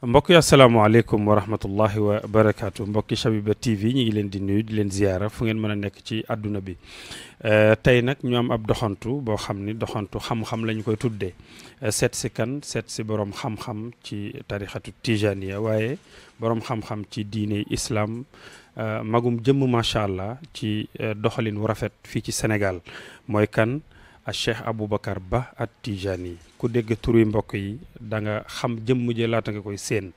mbokk yi asalaamaaleykum wa rahmatullahi wa barakaatu mbokki Shabiba TV ñu ngi leen di nuyu di leen ziyaara fu ngeen mën a nekk ci àdduna bi tey nag ñu am ab doxantu boo xam ni doxantu xam-xam lañ koy tuddee seet si kan seet si borom xam-xam ci tarixatu tijaniya waaye borom xam-xam ci diine islam magum jëmm macha allah ci doxalin wu rafet fii ci Sénégal mooy kan a Cheikh Aboubacar Ba at Tijani ku dégg turu mbokk yi da nga xam jëmm ji laata nga koy séen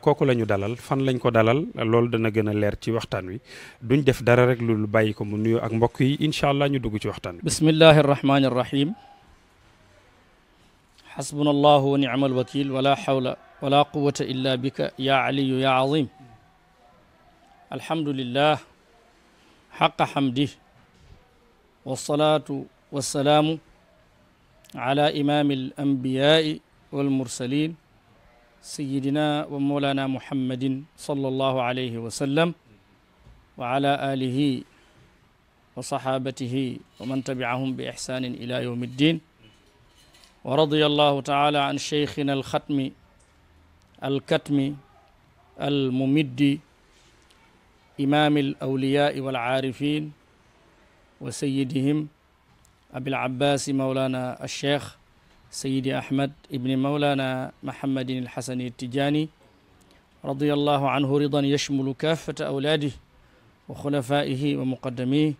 kooku la ñu dalal fan lañ ko dalal loolu dana gën a leer ci waxtaan wi duñ def dara rek lu bàyyi ko mu nuyu ak mbokk yi incha allah ñu dugg ci waxtaan wi. bismillahi arrahmani arrahim xasbuna allahu wa nicma alwakil wala xawla wala quwata illa bika ya aliyu ya azim alhamdulillah xaqa xamdih wasalaatu والسلام على إمام الأنبياء والمرسلين سيدنا ومولانا محمد صلى الله عليه وسلم وعلى آله وصحابته ومن تبعهم بإحسان إلى يوم الدين ورضي الله تعالى عن شيخنا الختم الكتم الممد إمام الأولياء والعارفين وسيدهم أبي العباس مولانا الشيخ سيدي أحمد ابن مولانا محمد الحسن التجاني رضي الله عنه رضا يشمل كافة أولاده وخلفائه ومقدميه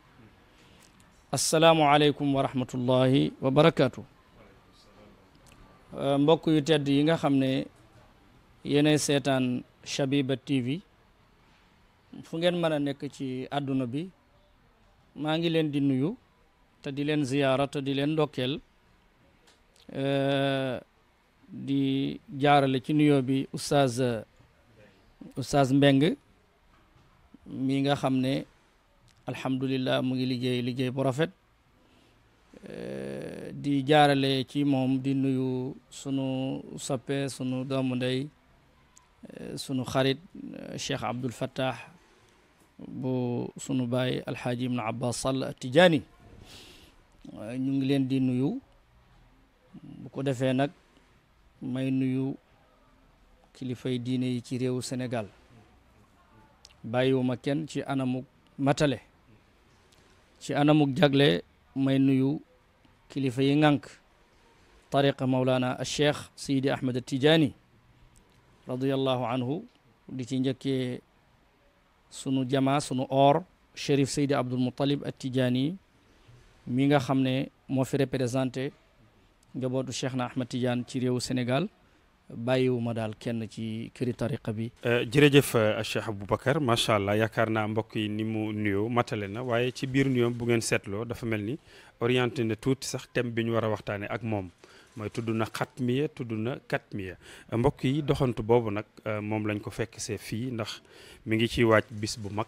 السلام عليكم ورحمة الله وبركاته mbokk yu tedd yi nga xam ne yéenay seetaan Shabiba TV fu ngeen mën a nekk ci àdduna bi maa ngi leen di nuyu te di leen ziyaara te di leen ndokkeel di jaarale ci nuyoo bi oustaz Mbeng mi nga xam ne alhamdulillah mu ngi liggéey bu rafet di jaarale ci moom di nuyu sunu soppe sunu doomu ndey sunu xarit Cheikh Abdul Fattah bu sunu baay alxaaji ibnu Abbas Sall Tijaani ñu ngi leen di nuyu bu ko defee nag may nuyu kilifay diine yi ci réewu Sénégal bàyyiwuma kenn ci anamuk matale ci anamuk jagle may nuyu kilifa yi ŋànk tariqa Mawlana al Cheikh Sidi Ahmed al Tijani radiyallahu anhu di ci njëkkee sunu jama sunu or Chérif Seydi Abdul Muttalib al Tijani mi nga xam ne moo fi représenté njabootu Cheikh na Ahmed Tidiane ci réewu Sénégal bàyyiwuma daal kenn ci këri tariqa bi. jërëjëf Cheikh Aboubacar macha allah yaakaar naa mbokk yi ni mu nuyoo matale na waaye ci biir nuyoom bu ngeen seetloo dafa mel ni orienté na tuuti sax thème bi ñu war a waxtaanee ak moom mooy tudd na xatmiya tudd na katmiya mbokk yi doxantu boobu nag moom lañ ko fekk see fii ndax mi ngi ciy waaj bis bu mag.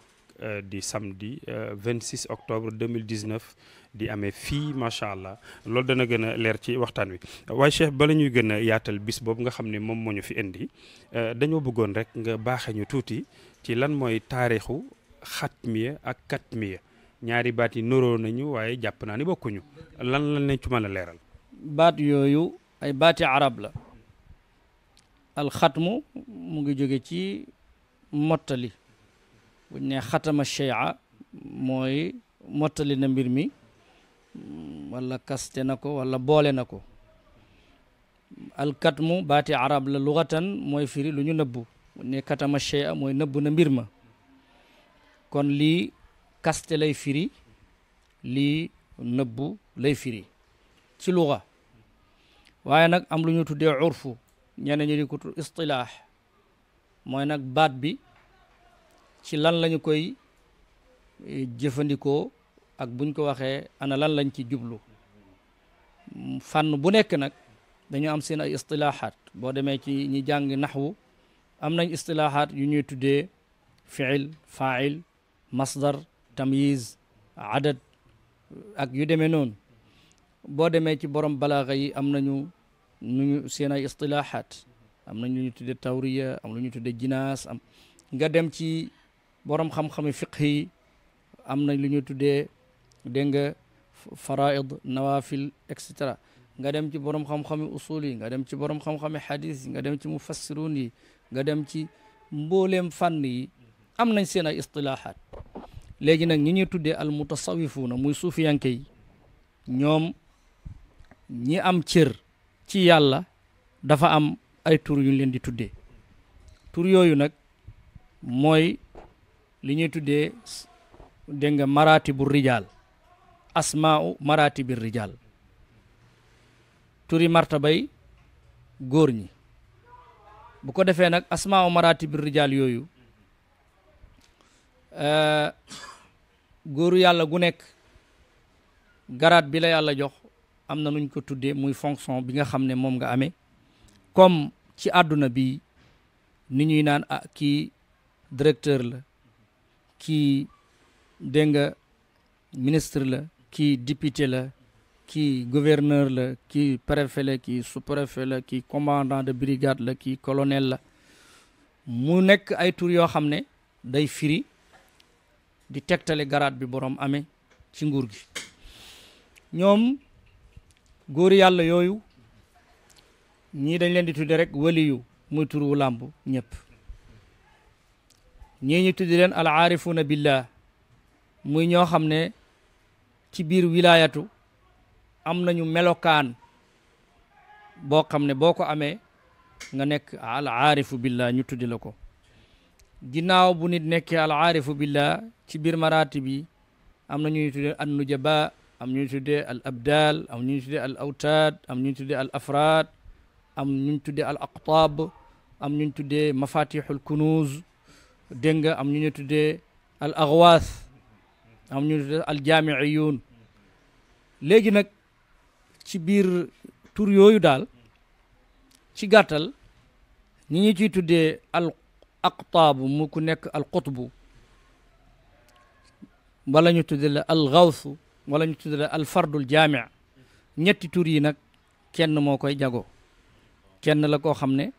di samedi 26 octobre 2019 di amee fii macha allah loolu dana gën a leer ci waxtaan wi waaye Cheikh bala ñuy gën a yaatal bis boobu nga xam ne moom moo ñu fi indi dañoo bëggoon rek nga baaxee ñu tuuti ci lan mooy taarixu xatmiya ak katmiya ñaari baat yi nuroo nañu waaye jàpp naa ni bokkuñu lan lañ ci mën a leeral. baat yooyu ay baati arab la alxatmu mu ngi jóge ci mottali. buñ ne xatama shay'a mooy mottali na mbir mi wala kaste na ko wala boole na ko alkatmu baati arab la lugatan mooy firi lu ñu nëbbu buñ ne katama shay'a mooy nëbbu na mbir ma kon lii kaste lay firi lii nëbbu lay firi ci luga waaye nag am lu ñu tuddee urfu ñeneen ñi di ko tudd istilaax mooy nag baat bi ci lan lañu koy jëfandikoo ak buñ ko waxee ana lan lañ ci jublu fànn bu nekk nag dañu am seen ay istilaaxaat boo demee ci ñi jàng naxwu am nañ istilaaxaat yu ñuy tuddee fiil fail masdar tamyiz adad ak yu demee noonu boo demee ci borom balaaxa yi am nañu nuñu seen ay istilaaxaat am nañ lu ñu tuddee tawriya am lu ñu tuddee jinaas am nga dem ci borom xam-xami fiqh yi am nañ lu ñu tuddee dégg nga faraid nawafil et cetera nga dem ci borom xam-xami usul yi nga dem ci borom xam-xami hadis yi nga dem ci mufassirun yi nga dem ci mbooleem fànn yi am nañ seen ay istilahaat léegi nag ñi ñuy tuddee al mutasawifuuna muy suufiyanke yi ñoom ñi am cër ci yàlla dafa am ay tur yu leen di tuddee tur yooyu nag mooy li ñuy tuddee dégg nga maratibu rijal asmaa'u maratibi rijal turi martabay góor ñi bu ko defee nag asmaa'u maratibi rijal yooyu góoru yàlla gu nekk garaat bi la yàlla jox am na nuñ ko tuddee muy fonction bi nga xam ne moom nga amee comme ci àdduna bi ni ñuy naan ah kii directeur la kii dégg nga ministre la kii député la kii gouverneur la kii préfet la kii sous-préfet la kii commandant de brigade la kii colonel la mu nekk ay tur yoo xam ne day firi di tegtale garaat bi borom amee ci nguur gi ñoom góor yàlla yooyu ñii dañ leen di tudde rek waliyu muy tur wu làmb ñëpp ñii ñu tuddi leen al aarifuuna billah muy ñoo xam ne ci biir wilaayatu am nañu melokaan boo xam ne boo ko amee nga nekk al aarifu billah ñu tuddi la ko ginnaaw bu nit nekkee al aarifu billah ci biir maratib yi am na ñuy tuddee an nujaba am ñuy tuddee al abdal am ñuy tuddee al awtaad am ñuy tuddee al afraad am ñuñ tuddee al aqtaab am ñuñ tuddee mafatihul kunuz dégg nga am ñu ñu tuddee al aghwaas am ñu tuddee al jaamiiyuun léegi nag ci biir tur yooyu daal ci gàttal ñi ñu ciy tuddee al aqtaabu mu ku nekk al qutbu wala ñu tuddee la al gawsu wala ñu tuddee la al fardul jaami' ñetti tur yi nag kenn moo koy jago kenn la koo xam ne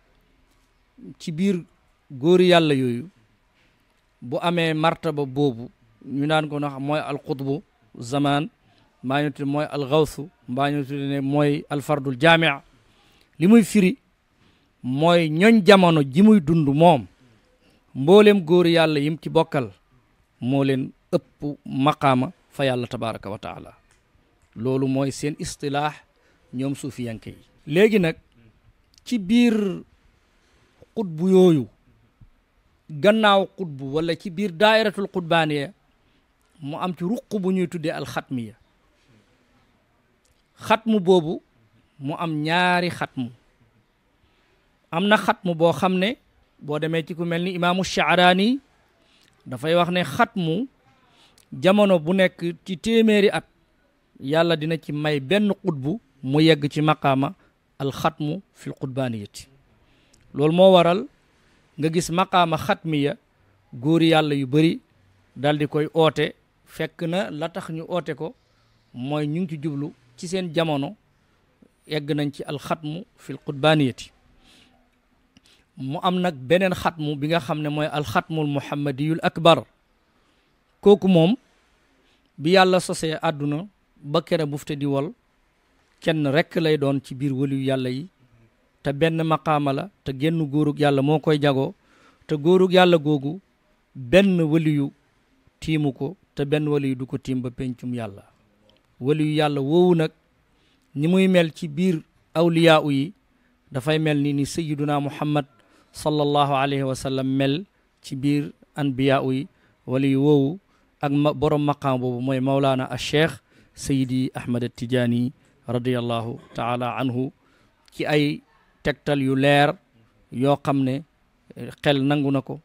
ci biir góori yàlla yooyu bu amee martaba boobu ñu naan ko nax mooy al qutbu zaman mbaa ñu tudde mooy al gawsu mbaa ñu tudde ne mooy al fardul jaami' li muy firi mooy ñoñ jamono ji muy dund moom mboolem góori yàlla yim ci bokkal moo leen ëpp maqaama fa yàlla tabaraka wa taala loolu mooy seen istilaax ñoom suufiyanke yi léegi nag ci biir xutbu yooyu gannaaw xutbu wala ci biir daayiratul xutbaaniya mu am ci ruq bu ñuy tuddee alxatmiya xatmu boobu mu am ñaari xatmu am na xatmu boo xam ne boo demee ci ku mel ni imaamu Sha'raani dafay wax ne xatmu jamono bu nekk ci téeméeri at yàlla dina ci may benn xutbu mu yegg ci maqaama alxatmu fil xutbaaniyati loolu moo waral nga gis maqaama xatmiya góori yàlla yu bëri dal di koy oote fekk na la tax ñu oote ko mooy ñu ngi ci jublu ci seen jamono yegg nañ ci alxatmu fil xutbaaniyati mu am nag beneen xatmu bi nga xam ne mooy alxatmul muhammadiyul akbar kooku moom bi yàlla sosee àdduna ba kere bufte di wol kenn rekk lay doon ci biir waliyu yàlla yi te benn maqaama la te genn góorug yàlla moo koy jagoo te góorug yàlla googu benn waliyu tiimu ko te benn waliyu du ko tiim ba pencum yàlla waliyu yàlla woowu nag ni muy mel ci biir awliyaa yi dafay mel ni sayyiduna muhammad sallallahu alayhi wa sallam mel ci biir anbiyaa yi waliyu woowu ak borom maqaam boobu mooy mawlaana al cheikh sayidi ahmad tijaani radiallahu taala anhu ci ay tegtal yu leer yoo xam ne xel nangu na ko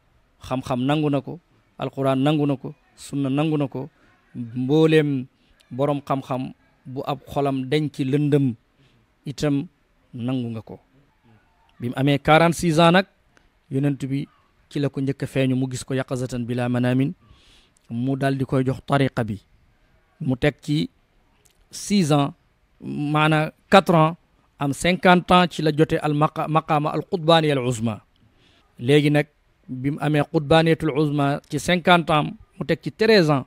xam-xam nangu na ko alquran nangu na ko sunna nangu na ko mbooleem borom xam-xam bu ab xolam denc lëndëm itam nangu nga ko bi mu amee 46 ans nag yonent bi ci la ko njëkk a feeñu mu gis ko yaqazatan bila manamin mu dal di koy jox tariqa bi mu teg ci 6 ans maanaam 4 ans am 50 ans ci la jote al maqaama al qutbaaniya al uzma léegi nag bi mu amee qutbaaniyatul uzma ci 50 ans mu teg ci 13 ans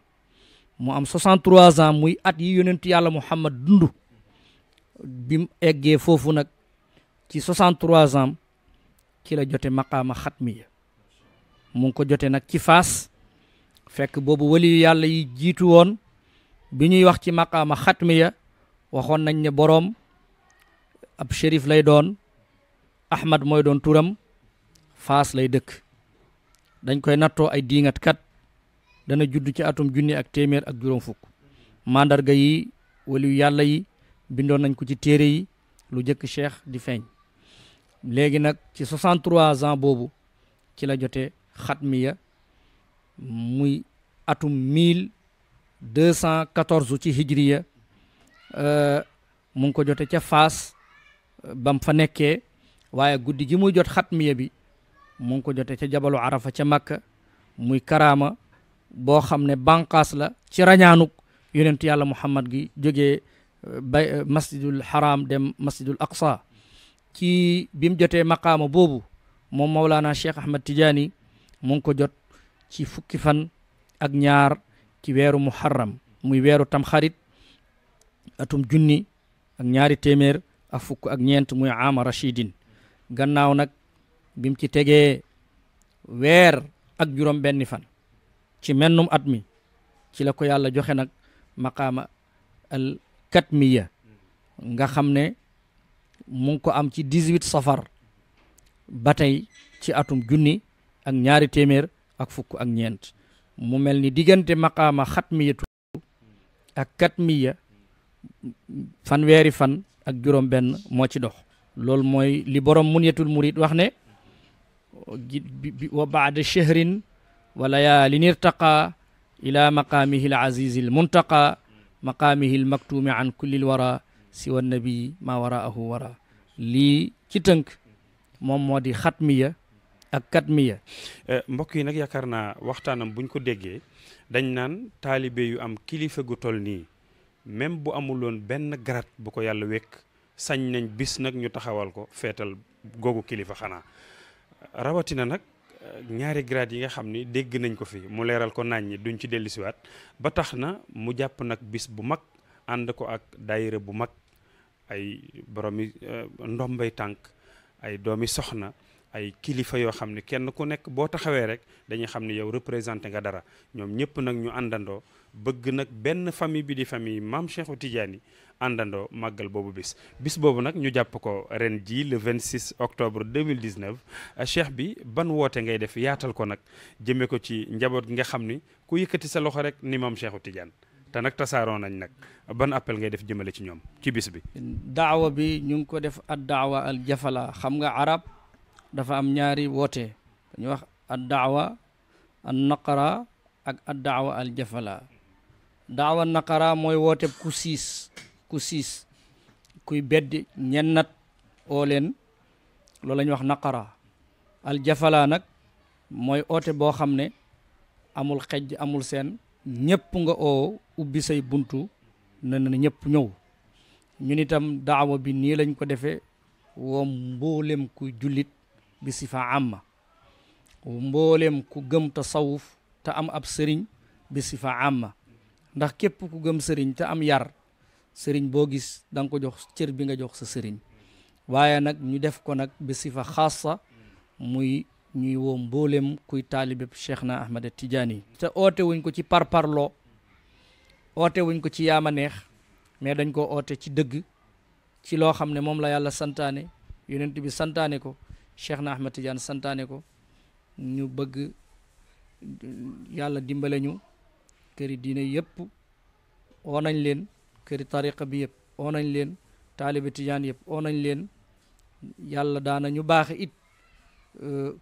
mu am 63 ans muy at yi yonent yàlla muhammad dund bi mu eggee foofu nag ci 63 ans ci la jote maqaama xatmiya mu ngi ko jote nag ci Faas fekk boobu waliyu yàlla yi jiitu woon bi ñuy wax ci maqaama xatmiya waxoon nañ ne boroom ab shérif lay doon Ahmad mooy doon turam Faas lay dëkk dañ koy nattoo ay diingat kat dana judd ci atum junni ak téeméer ak juróom fukk mandarga yi waliyu yàlla yi bindoon nañ ko ci téere yi lu jëkk cheikh di feeñ léegi nag ci 63 ans boobu ci la jote xatmiya muy atum 1214 ci hijriya mu ngi ko jote ca Faas bam fa nekkee waaye guddi gi muy jot xatmiya bi mu ngi ko jote ca jabalu arafa ca Makka muy karaama boo xam ne banqaas la ci rañaanuk yonentu yàlla Muhammad gi jógee masjidul haram dem masjidul aqsa ci bi mu jotee maqaama boobu moom Mawlana Cheikh Ahmad Tidiane mu ngi ko jot ci fukki fan ak ñaar ci weeru muharram muy weeru tamxarit atum junni ak ñaari téeméer ak fukk ak ñeent muy ama rachidin gannaaw nag bi mu ci tegee weer ak juróom benni fan ci mennum at mi ci la ko yàlla joxe nag maqaama al katmiya nga xam ne mu ngi ko am ci 18 safar ba tey ci atum junni ak ñaari téeméer ak fukk ak ñeent mu mel ni diggante maqaama xatmiyatu ak katmiya fanweeri fan ak juróom benn moo ci dox loolu mooy li borom munyatul murid wax ne wa baada shahrin wa layaalin irtaqa ila maqaamihi al azizi al muntaqa maqaamihi al maktuumi an kulli al wara siwa nabi ma waraahu wara lii ci tënk moom moo di xatmiya ak katmiya. mbokk yi nag yaakaar naa waxtaanam buñ ko déggee dañ naan taalibe yu am kilifa gu toll nii même bu amuloon benn garat bu ko yàlla wekk sañ nañ bis nag ñu taxawal ko feetal googu kilifa xanaa rawatina nag ñaari grade yi nga xam ni dégg nañ ko fi mu leeral ko nañ ñi duñ ci dellusiwaat ba tax na mu jàpp nag bis bu mag ànd ko ak daayira bu mag ay boromi ndombay tànk ay doomi soxna ay kilifa yoo xam ne kenn ku nekk boo taxawee rek dañuy xam ne yow représenté nga dara ñoom ñëpp nag ñu àndandoo bëgg nag benn famille bi di famille maam Cheikhu Tidiane àndandoo màggal boobu bis boobu nag ñu jàpp ko ren jii le 26 octobre 2019 cheikh bi ban woote ngay def yaatal ko nag jëmee ko ci njaboot gi nga xam ni ku yëkkati sa loxo rek ni maam Cheikhu Tidiane te nag tasaaroo nañ nag ban appel ngay def jëmale ci ñoom ci bis bi. daawa bi ñu ngi ko def ad daawa al jafala xam nga arab dafa am ñaari woote dañuy wax ad daawa an naqara ak ad daawa al jafala daawa naqara mooy woote ku siis kuy beddi ñennat oo leen loolu la ñuy wax naqara al jafala nag mooy oote boo xam ne amul xejj amul seen ñëpp nga oo ubbi say buntu na ñëpp ñëw ñun itam daawa bi nii lañ ko defee woo mboolem ku jullit bi sifa amma mboolem ku gëm tasawuf te am ab sëriñ bi sifa amma ndax képp ku gëm sëriñ te am yar sëriñ boo gis da nga ko jox cër bi nga jox sa sëriñ waaye nag ñu def ko nag bi sifa xaasa muy ñuy woo mboolem kuy taalibe Cheikh na Ahmad Tidiane te oote wuñ ko ci parparloo oote wuñ ko ci yaama neex mais dañ ko oote ci dëgg ci loo xam ne moom la yàlla santaane yonent bi santaane ko Cheikh na Ahmad Tidiane santaane ko ñu bëgg yàlla dimbale ñu këri diine yëpp oo nañ leen këri tariqa bi yëpp oo nañ leen taalibe Tidiane yëpp oo nañ leen yàlla daana ñu baaxe it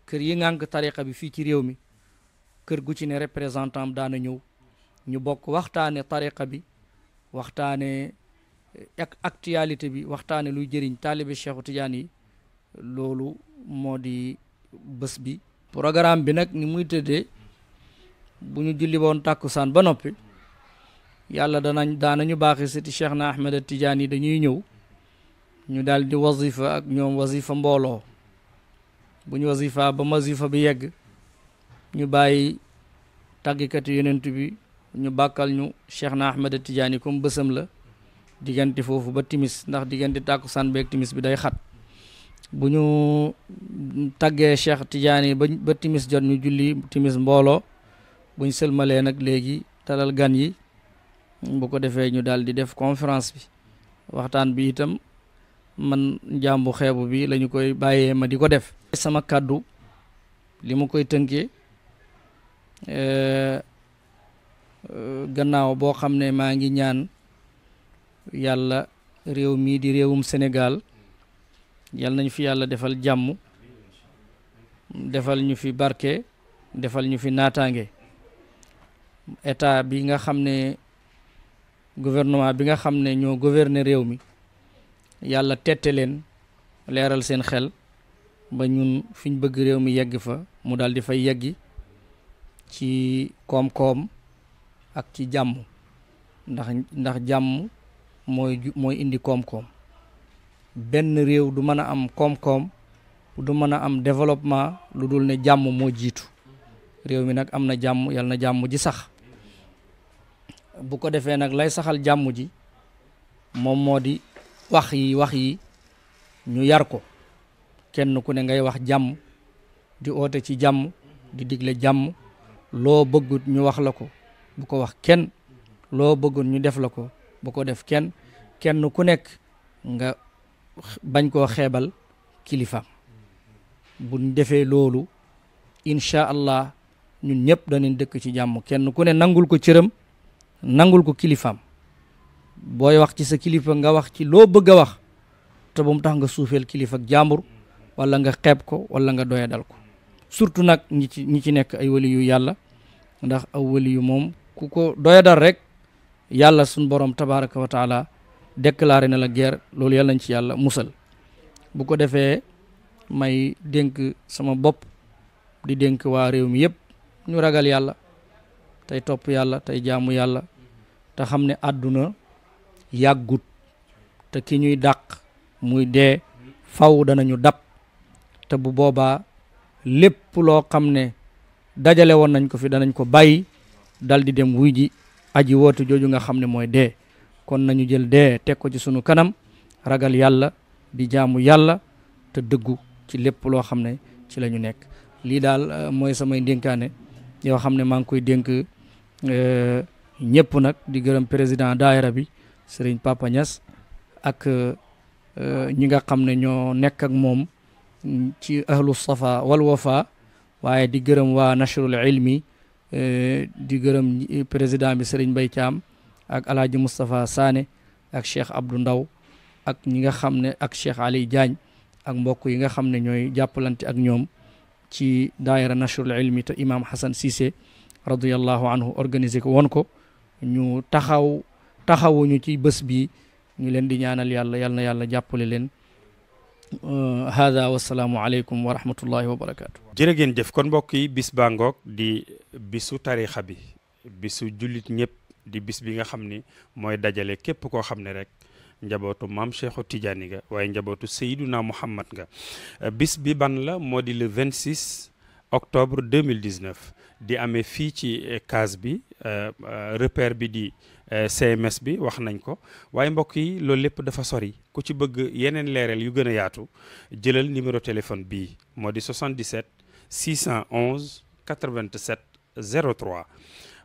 kër yi ngànk tariqa bi fii ci réew mi kër gu ci ne représentant am daana ñëw ñu bokk waxtaane tariqa bi waxtaane actualité bi waxtaane luy jëriñ taalibe Cheikhu Tidiane yi loolu moo di bés bi programme bi nag ni muy tëddee bu ñu julli woon tàkkusaan ba noppi yàlla daanañu baaxee siti Cheikh na Ahmed Tidiane yi dañuy ñëw ñu daal di wazifa ak ñoom wazifa mbooloo bu ñu wazifa ba wazifa bi yegg ñu bàyyi tàggikati yonent bi ñu bàkkal ñu Cheikh na Ahmed Tidiane yi comme bësam la diggante foofu ba timis ndax diggante tàkkusaan beeg timis bi day xat bu ñu taggee Cheikh Tidiane ba timis jot ñu julli timis mbooloo buñ sëlmalee nag léegi talal gan yi bu ko defee ñu daal di def conférence bi waxtaan bi itam man njàmbu xeebu bi la ñu koy bàyyee ma di ko def sama kàddu li ma koy tënkee gannaaw boo xam ne maa ngi ñaan yàlla réew mii di réewum Sénégal yal nañu fi yàlla defal jàmm defal ñu fi barke defal ñu fi naataange état bi nga xam ne gouvernement bi nga xam ne ñoo gouverner réew mi yàlla tette leen leeral seen xel ba ñun fiñ bëgg réew mi yegg fa mu daal di fay yeggi ci koom-koom ak ci jàmm ndax jàmm mooy indi koom-koom benn réew du mën a am koom-koom du mën a am développement lu dul ne jàmm moo jiitu réew mi nag am na jàmm yal na jàmm ji sax bu ko defee nag lay saxal jàmm ji moom moo di wax yi ñu yar ko kenn ku ne ngay wax jàmm di oote ci jàmm di digle jàmm loo bëggut ñu wax la ko bu ko wax kenn loo bëggut ñu def la ko bu ko def kenn ku nekk nga bañ koo xeebal kilifaam buñ defee loolu incha allah ñun ñëpp danañ dëkk ci jàmm kenn ku ne nangul ko cëram nangul ko kilifaam booy wax ci sa kilifa nga wax ci loo bëgg a wax te bu mu tax nga suufeel kilifa ak jàmbur wala nga xeeb ko wala nga doyadal ko surtout nag ñi ci nekk ay wali yu yàlla ndax aw wali yu moom ku ko doyadal rek yàlla suñ borom tabaraka wa taala déclaré na la guerre loolu yàlla nañ ci yàlla musal bu ko defee may dénk sama bopp di dénk waa réew mi yëpp ñu ragal yàlla tey topp yàlla tey jaamu yàlla te xam ne àdduna yàggut te ki ñuy dàq muy dee faw danañu dab te bu boobaa lépp loo xam ne dajale woon nañ ko fi danañ ko bàyyi dal di dem wuy ji aji woote jooju nga xam ne mooy dee kon nañu jël dee teg ko ci sunu kanam ragal yàlla di jaamu yàlla te dëggu ci lépp loo xam ne ci la ñu nekk lii daal mooy samay ndénkaane yoo xam ne maa ngi koy dénk ñëpp nag di gërëm président daayira bi sëriñ Papa Niass ak ñi nga xam ne ñoo nekk ak moom ci ahlu safa wal wafa waaye di gërëm waa nashrul ilmi di gërëm président bi sëriñ Mbaye Thiam ak alaaji Moustapha Sané ak Cheikh Abdou Ndaw ak ñi nga xam ne ak Cheikh Ali Diagne ak mbokk yi nga xam ne ñooy jàppalante ak ñoom ci daayira nashrul ilmi te imam Hassan Cissé radiyallahu anhu organisé ko woon ko ñu taxawuñu ci bés bi ñu leen di ñaanal yàlla yal na yàlla jàppale leen hada wasalaamu aleykum wa rahmatullahi wa barakaatu. jërë ngeen jëf kon mbokk yi bis baa ngoog di bisu tarixa bi bisu jullit ñëpp di bis bi nga xam ni mooy dajale képp koo xam ne rek njabootu maam Cheikhu Tidiane nga waaye njabootu Seyduna Muhammad nga bis bi ban la moo di le 26 octobre 2019 di amee fii ci case bi repère bi di CMS bi wax nañ ko waaye mbokk yi loolu lépp dafa sori ku ci bëgg yeneen leeral yu gën a yaatu jëlal numéro téléphone bii moo di 77 611 87 03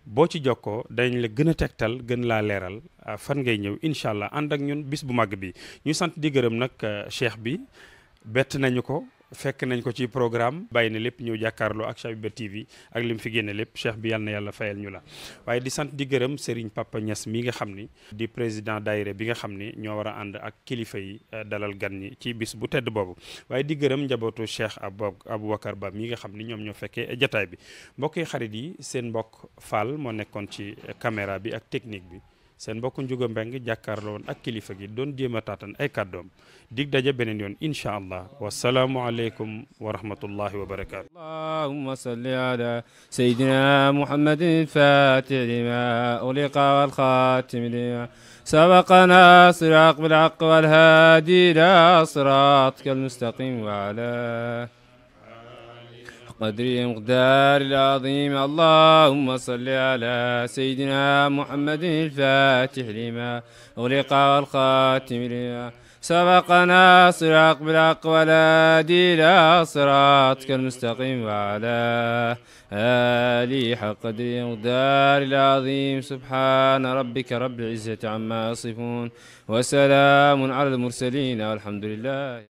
boo ci jokkoo dañ la gën a tegtal gën laa leeral fan ngay ñëw incha allah ànd ak ñun bis bu màgg bi ñu sant di gërëm nag cheikh bi bett nañu ko fekk nañ ko ci programme bàyyi na lépp ñëw jàkkaarloo ak Chabiba TV ak lim fi génne lépp cheikh bi yal na yàlla fayal ñu la waaye di sant di gërëm Serigne Papa Niass mi nga xam ni di président daayira bi nga xam ni ñoo war a ànd ak kilifa yi dalal gan ñi ci bis bu tedd boobu waaye di gërëm njabootu cheikh Aboubacar Ba mi nga xam ni ñoom ñoo fekkee jataay bi mbokk yi xarit yi seen mbokk Fall moo nekkoon ci caméra bi ak technique bi seen mbokk Njuga Mbeng jàkkaarloo woon ak kilifa gi doon jéem a taatan ay kàddoom dig daje beneen yoon incha allah wasalaamu aleykum wa rahmatullahi wa barakaatu. allahumma salli ala sayyidina muhammadin fatih lima uliqa wal khatim lima sabaqa nasir haq bil haq wal hadi ila siratika al mustaqim wa ala قدره مقدار العظيم. اللهم صل على سيدنا محمد الفاتح لما أغلق والخاتم لما سبقنا صراط بالحق والهادي إلى صراطك المستقيم وعلى آله حق قدره مقدار العظيم. سبحان ربك رب العزة عما يصفون وسلام على المرسلين والحمد لله.